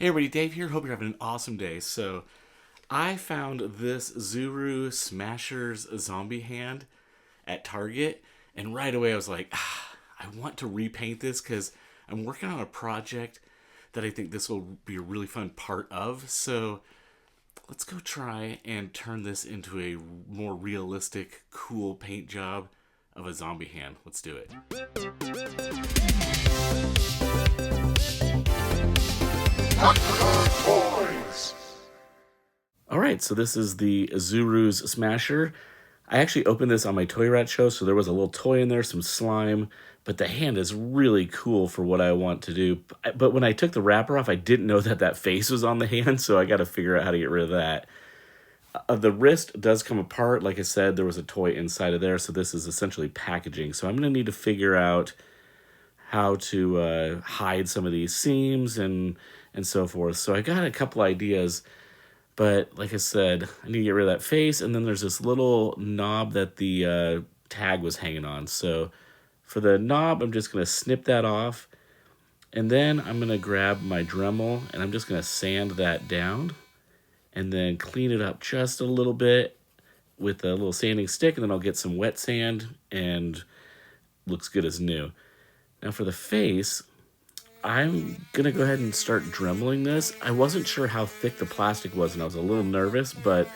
Hey everybody, Dave here. Hope you're having an awesome day. So, I found this ZURU Smashers Zombie Hand at Target, and right away I was like, I want to repaint this because I'm working on a project that I think this will be a really fun part of. So, let's go try and turn this into a more realistic, cool paint job of a zombie hand. Let's do it. Alright, so this is the ZURU's Smasher. I actually opened this on my Toy Rat show, so there was a little toy in there, some slime, but the hand is really cool for what I want to do. But when I took the wrapper off, I didn't know that that face was on the hand, so I got to figure out how to get rid of that. The wrist does come apart. Like I said, there was a toy inside of there, so this is essentially packaging. So I'm going to need to figure out how to hide some of these seams and so forth. So I got a couple ideas. But like I said, I need to get rid of that face. And then there's this little knob that the tag was hanging on. So for the knob, I'm just going to snip that off. And then I'm going to grab my Dremel and I'm just going to sand that down. And then clean it up just a little bit with a little sanding stick. And then I'll get some wet sand and looks good as new. Now for the face, I'm going to go ahead and start dremeling this. I wasn't sure how thick the plastic was and I was a little nervous, but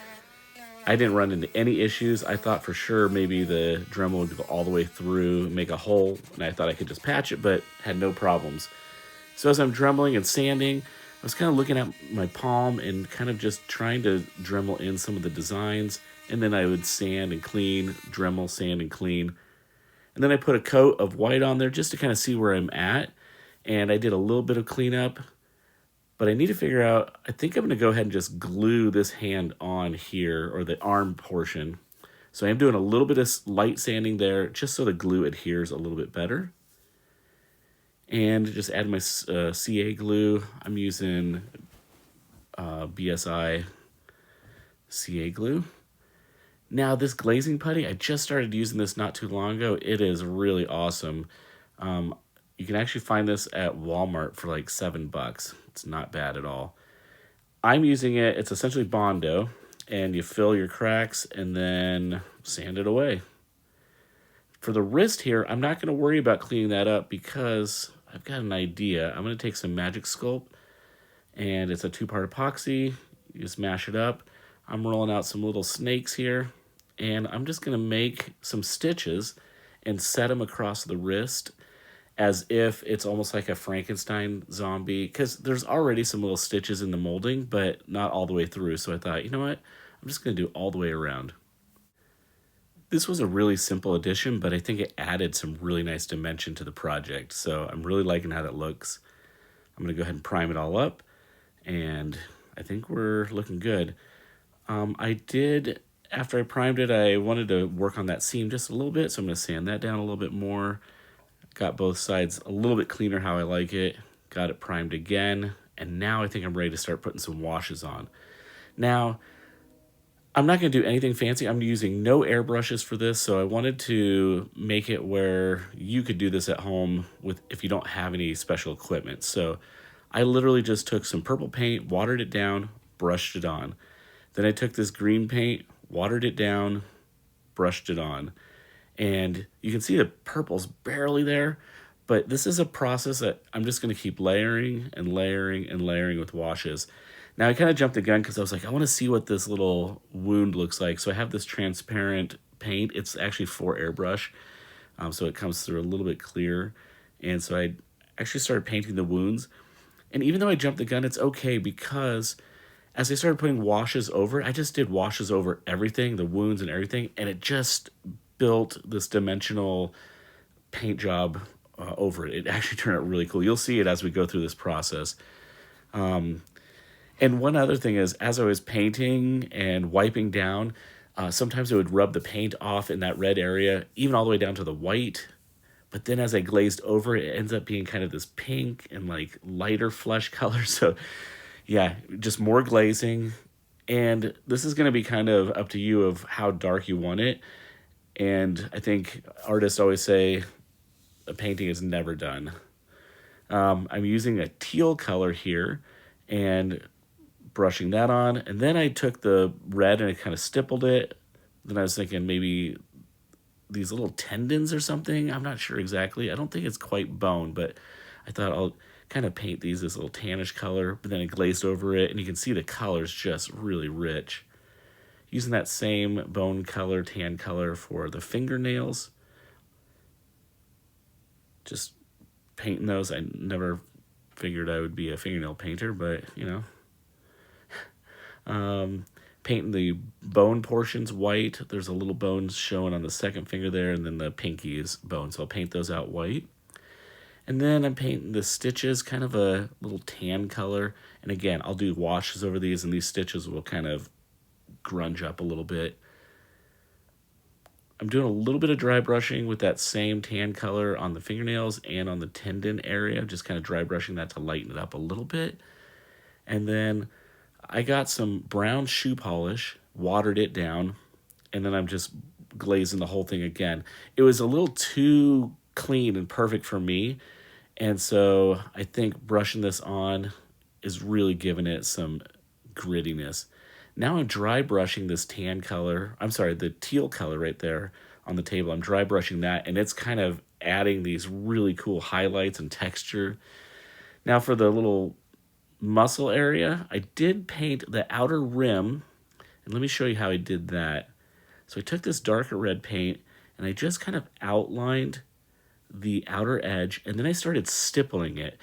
I didn't run into any issues. I thought for sure maybe the Dremel would go all the way through and make a hole, and I thought I could just patch it, but had no problems. So as I'm dremeling and sanding, I was kind of looking at my palm and kind of just trying to Dremel in some of the designs, and then I would sand and clean, Dremel, sand and clean. And then I put a coat of white on there just to kind of see where I'm at. And I did a little bit of cleanup, but I need to figure out, I think I'm going to go ahead and just glue this hand on here, or the arm portion. So I'm doing a little bit of light sanding there, just so the glue adheres a little bit better. And just add my CA glue. I'm using BSI CA glue. Now this glazing putty, I just started using this not too long ago. It is really awesome. You can actually find this at Walmart for like $7. It's not bad at all. I'm using it, it's essentially Bondo, and you fill your cracks and then sand it away. For the wrist here, I'm not going to worry about cleaning that up because I've got an idea. I'm going to take some Magic Sculpt, and it's a 2-part epoxy. You just mash it up. I'm rolling out some little snakes here, and I'm just going to make some stitches and set them across the wrist as if it's almost like a Frankenstein zombie, because there's already some little stitches in the molding, but not all the way through. So I thought, you know what? I'm just going to do all the way around. This was a really simple addition, but I think it added some really nice dimension to the project. So I'm really liking how that looks. I'm going to go ahead and prime it all up, and I think we're looking good. After I primed it, I wanted to work on that seam just a little bit, so I'm going to sand that down a little bit more. Got both sides a little bit cleaner how I like it. Got it primed again. And now I think I'm ready to start putting some washes on. Now, I'm not going to do anything fancy. I'm using no airbrushes for this. So I wanted to make it where you could do this at home if you don't have any special equipment. So I literally just took some purple paint, watered it down, brushed it on. Then I took this green paint, watered it down, brushed it on. And you can see the purple's barely there, but this is a process that I'm just going to keep layering and layering and layering with washes. Now I kind of jumped the gun because I was like, I want to see what this little wound looks like. So I have this transparent paint. It's actually for airbrush, so it comes through a little bit clear. And so I actually started painting the wounds. And even though I jumped the gun, it's okay because as I started putting washes over it, I just did washes over everything, the wounds and everything, and it just built this dimensional paint job over it. It actually turned out really cool. You'll see it as we go through this process. And one other thing is, as I was painting and wiping down, sometimes I would rub the paint off in that red area, even all the way down to the white. But then as I glazed over, it ends up being kind of this pink and like lighter flesh color. So yeah, just more glazing. And this is going to be kind of up to you of how dark you want it. And I think artists always say a painting is never done. I'm using a teal color here, and brushing that on. And then I took the red and I kind of stippled it. Then I was thinking maybe these little tendons or something. I'm not sure exactly. I don't think it's quite bone, but I thought I'll kind of paint these this little tannish color, but then I glazed over it, and you can see the color's just really rich. Using that same bone color, tan color for the fingernails. Just painting those. I never figured I would be a fingernail painter, but, you know. Painting the bone portions white. There's a little bone showing on the second finger there, and then the pinky is bone, so I'll paint those out white. And then I'm painting the stitches kind of a little tan color. And again, I'll do washes over these, and these stitches will kind of grunge up a little bit. I'm doing a little bit of dry brushing with that same tan color on the fingernails and on the tendon area, just kind of dry brushing that to lighten it up a little bit. And then I got some brown shoe polish, watered it down, and then I'm just glazing the whole thing again. It was a little too clean and perfect for me, and so I think brushing this on is really giving it some grittiness. Now I'm dry brushing this tan color, the teal color right there on the table. I'm dry brushing that, and it's kind of adding these really cool highlights and texture. Now for the little muscle area, I did paint the outer rim, and let me show you how I did that. So I took this darker red paint, and I just kind of outlined the outer edge, and then I started stippling it.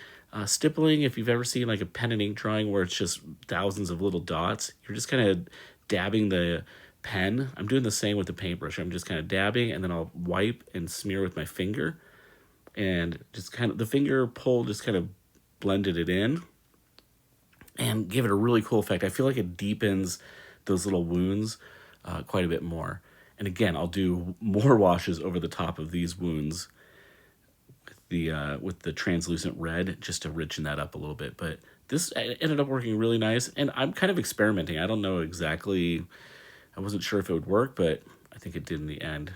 Stippling, if you've ever seen like a pen and ink drawing where it's just thousands of little dots, you're just kind of dabbing the pen. I'm doing the same with the paintbrush. I'm just kind of dabbing, and then I'll wipe and smear with my finger, and just kind of the finger pull just kind of blended it in and give it a really cool effect. I feel like it deepens those little wounds quite a bit more. And again, I'll do more washes over the top of these wounds with the translucent red just to richen that up a little bit. But this ended up working really nice, and I'm kind of experimenting. I don't know exactly, I wasn't sure if it would work, but I think it did in the end.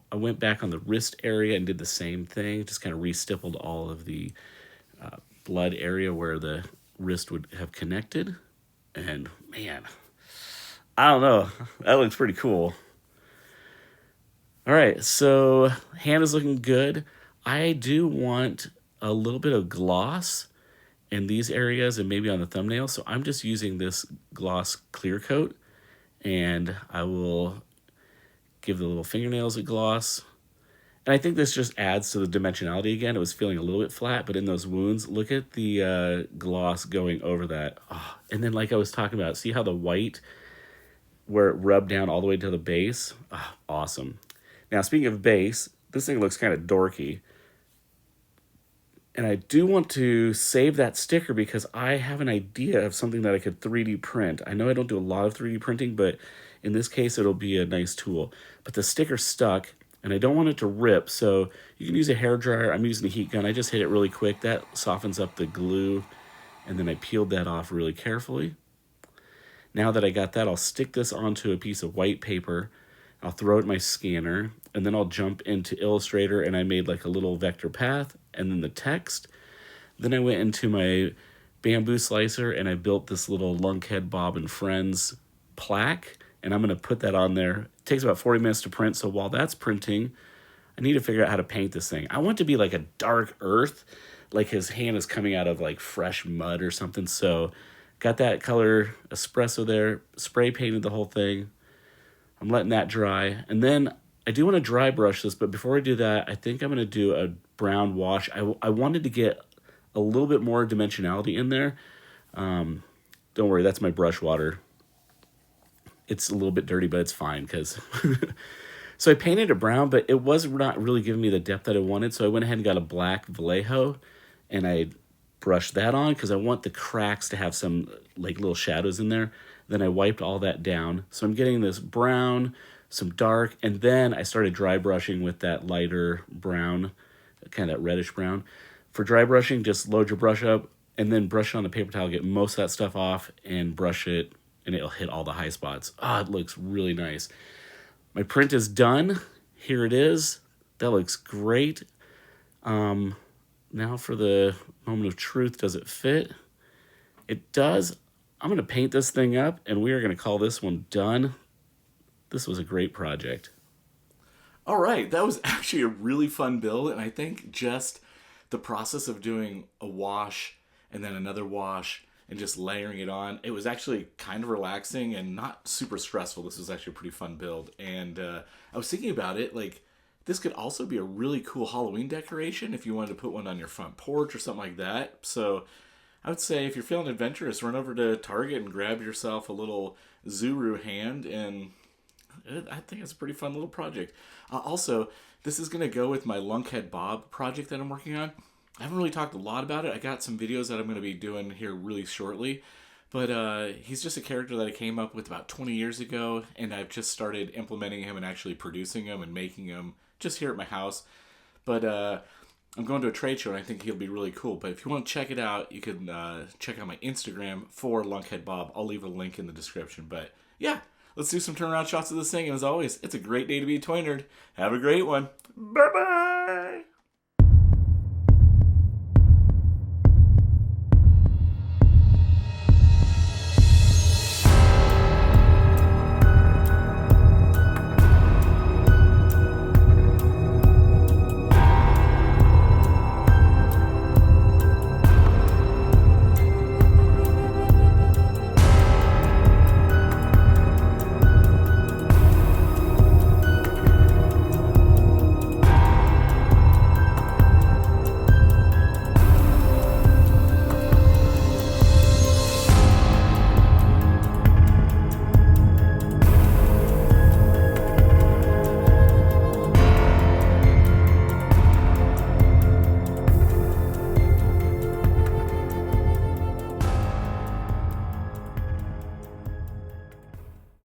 I went back on the wrist area and did the same thing, just kind of re-stippled all of the blood area where the wrist would have connected. And man, I don't know, that looks pretty cool. All right, so hand is looking good. I do want a little bit of gloss in these areas and maybe on the thumbnail, so I'm just using this gloss clear coat, and I will give the little fingernails a gloss. And I think this just adds to the dimensionality again. It was feeling a little bit flat, but in those wounds, look at the gloss going over that. Oh, and then like I was talking about, see how the white, where it rubbed down all the way to the base? Oh, awesome. Now, speaking of base, this thing looks kind of dorky. And I do want to save that sticker because I have an idea of something that I could 3D print. I know I don't do a lot of 3D printing, but in this case, it'll be a nice tool. But the sticker's stuck, and I don't want it to rip, so you can use a hairdryer. I'm using a heat gun. I just hit it really quick. That softens up the glue, and then I peeled that off really carefully. Now that I got that, I'll stick this onto a piece of white paper. I'll throw it in my scanner, and then I'll jump into Illustrator, and I made like a little vector path, and then the text. Then I went into my bamboo slicer, and I built this little Lunkhead Bob and Friends plaque, and I'm going to put that on there. It takes about 40 minutes to print, so while that's printing, I need to figure out how to paint this thing. I want it to be like a dark earth, like his hand is coming out of like fresh mud or something, so got that color espresso there, spray painted the whole thing. I'm letting that dry. And then I do want to dry brush this, but before I do that, I think I'm going to do a brown wash. I wanted to get a little bit more dimensionality in there. Don't worry, that's my brush water. It's a little bit dirty, but it's fine because... So I painted it brown, but it was not really giving me the depth that I wanted, so I went ahead and got a black Vallejo, and I brushed that on because I want the cracks to have some like little shadows in there. Then I wiped all that down. So I'm getting this brown, some dark, and then I started dry brushing with that lighter brown, kind of that reddish brown. For dry brushing, just load your brush up and then brush it on a paper towel, get most of that stuff off, and brush it, and it'll hit all the high spots. Ah, it looks really nice. My print is done. Here it is. That looks great. Now for the moment of truth, does it fit? It does. I'm going to paint this thing up, and we are going to call this one done. This was a great project. All right, that was actually a really fun build, and I think just the process of doing a wash and then another wash and just layering it on, it was actually kind of relaxing and not super stressful. This was actually a pretty fun build, and I was thinking about it, like, this could also be a really cool Halloween decoration if you wanted to put one on your front porch or something like that. So I would say if you're feeling adventurous, run over to Target and grab yourself a little ZURU hand, and I think it's a pretty fun little project. Also, this is going to go with my Lunkhead Bob project that I'm working on. I haven't really talked a lot about it. I got some videos that I'm going to be doing here really shortly. But he's just a character that I came up with about 20 years ago, and I've just started implementing him and actually producing him and making him just here at my house. But I'm going to a trade show, and I think he'll be really cool. But if you want to check it out, you can check out my Instagram for Lunkhead Bob. I'll leave a link in the description. But yeah, let's do some turnaround shots of this thing. And as always, it's a great day to be a toy nerd. Have a great one. Bye-bye!